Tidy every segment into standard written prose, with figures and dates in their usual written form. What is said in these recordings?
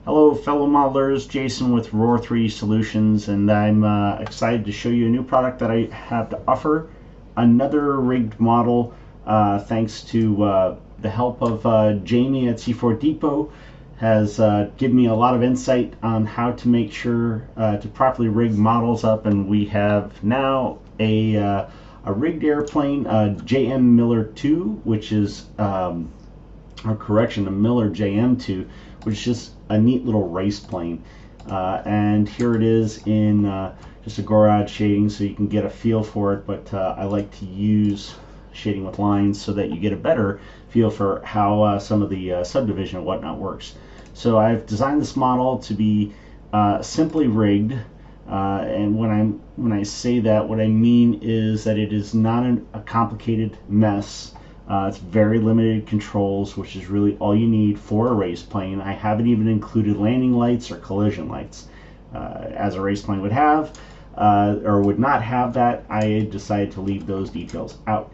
Hello fellow modelers, Jason with Roar 3 Solutions, and I'm excited to show you a new product that I have to offer. Another rigged model, thanks to the help of Jamie at C4D has given me a lot of insight on how to make sure to properly rig models up, and we have now a rigged airplane, JM Miller 2, which is or correction, a Miller JM2, which is just a neat little race plane. And here it is in just a Gorad shading, so you can get a feel for it, but I like to use shading with lines so that you get a better feel for how some of the subdivision and whatnot works. So I've designed this model to be simply rigged, and when I say that, what I mean is that it is not a complicated mess. It's very limited controls, which is really all you need for a race plane. I haven't even included landing lights or collision lights. As a race plane would have, or would not have that, I decided to leave those details out.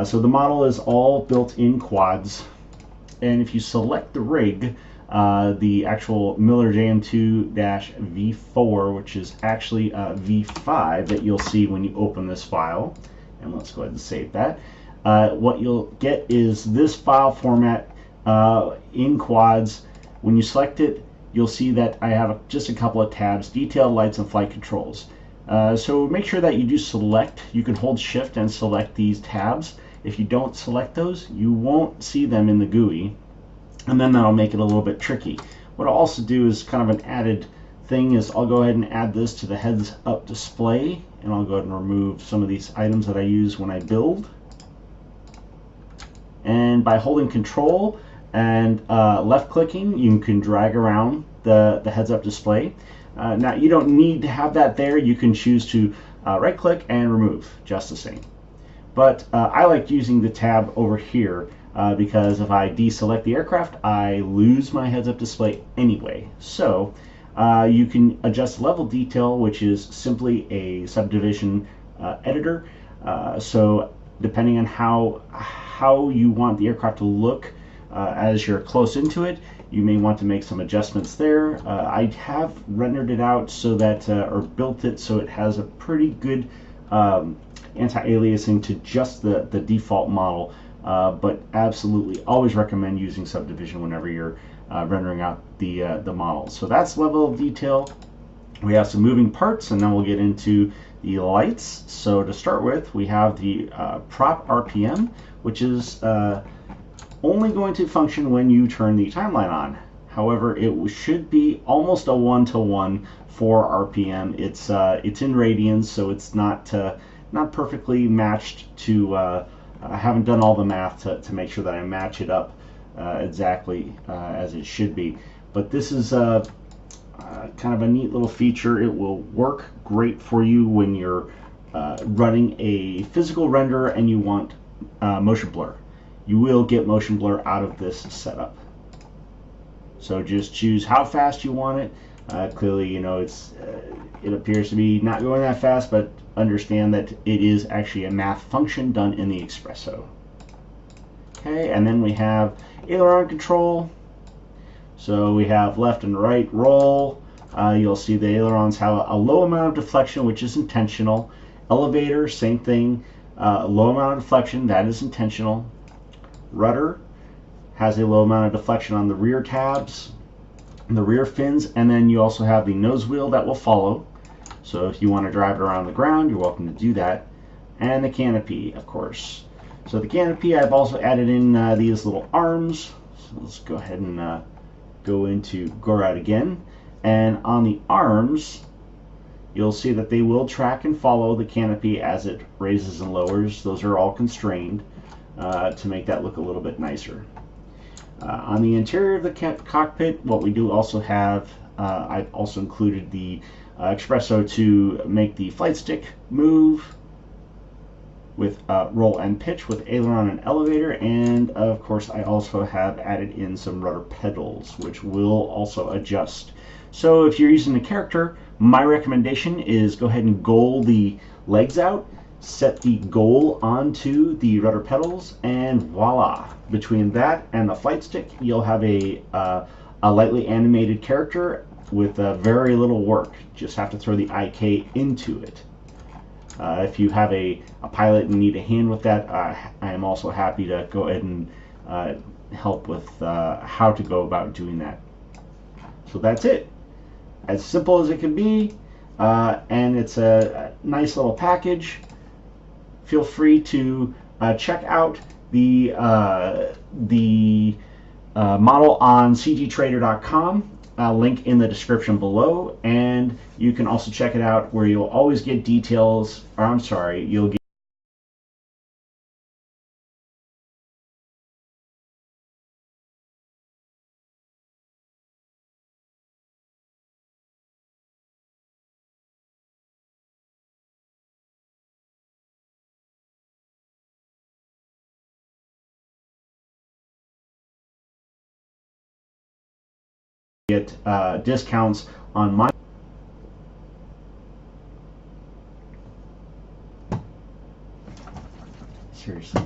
So the model is all built in quads, and if you select the rig, the actual Miller JM2-V4, which is actually V5 that you'll see when you open this file, and let's go ahead and save that. What you'll get is this file format in quads. When you select it, you'll see that I have just a couple of tabs: detailed, lights, and flight controls. So make sure that you do select. You can hold shift and select these tabs. If you don't select those, you won't see them in the GUI, and then that'll make it a little bit tricky. What I'll also do is kind of an added thing is I'll go ahead and add this to the heads up display, and I'll go ahead and remove some of these items that I use when I build. And by holding control and left clicking, you can drag around the heads up display. Now you don't need to have that there. You can choose to right click and remove just the same. But I like using the tab over here because if I deselect the aircraft, I lose my heads up display anyway. So you can adjust level detail, which is simply a subdivision editor. So depending on how you want the aircraft to look as you're close into it, you may want to make some adjustments there. I have rendered it out so that, or built it so it has a pretty good anti-aliasing to just the default model, but absolutely always recommend using subdivision whenever you're rendering out the model. So that's level of detail. We have some moving parts, and then we'll get into the lights. So to start with, we have the prop RPM, which is only going to function when you turn the timeline on. However, it should be almost a 1-to-1 for RPM. It's in radians, so it's not perfectly matched to. I haven't done all the math to make sure that I match it up exactly as it should be. But this is kind of a neat little feature. It will work great for you when you're running a physical render and you want motion blur. You will get motion blur out of this setup. So just choose how fast you want it. Clearly, you know, it appears to be not going that fast, but understand that it is actually a math function done in the Espresso. Okay, and then we have aileron control. So we have left and right roll. You'll see the ailerons have a low amount of deflection, which is intentional. Elevator, same thing. Low amount of deflection, that is intentional. Rudder has a low amount of deflection on the rear tabs, the rear fins, and then you also have the nose wheel that will follow. So if you want to drive it around the ground, you're welcome to do that. And the canopy, of course. So the canopy, I've also added in these little arms. So let's go ahead and go into Gorad again, and on the arms you'll see that they will track and follow the canopy as it raises and lowers. Those are all constrained to make that look a little bit nicer. On the interior of the cockpit, what we do also have, I've also included the Espresso to make the flight stick move with roll and pitch with aileron and elevator, and of course I also have added in some rudder pedals which will also adjust. So if you're using the character, my recommendation is go ahead and goal the legs out, set the goal onto the rudder pedals, and voila! Between that and the flight stick, you'll have a a lightly animated character with very little work. Just have to throw the IK into it. If you have a pilot and need a hand with that, I am also happy to go ahead and help with how to go about doing that. So that's it. As simple as it can be, and it's a nice little package. Feel free to check out the model on cgtrader.com. Link in the description below, and you can also check it out where you'll always get details, or I'm sorry, you'll get discounts on my seriously.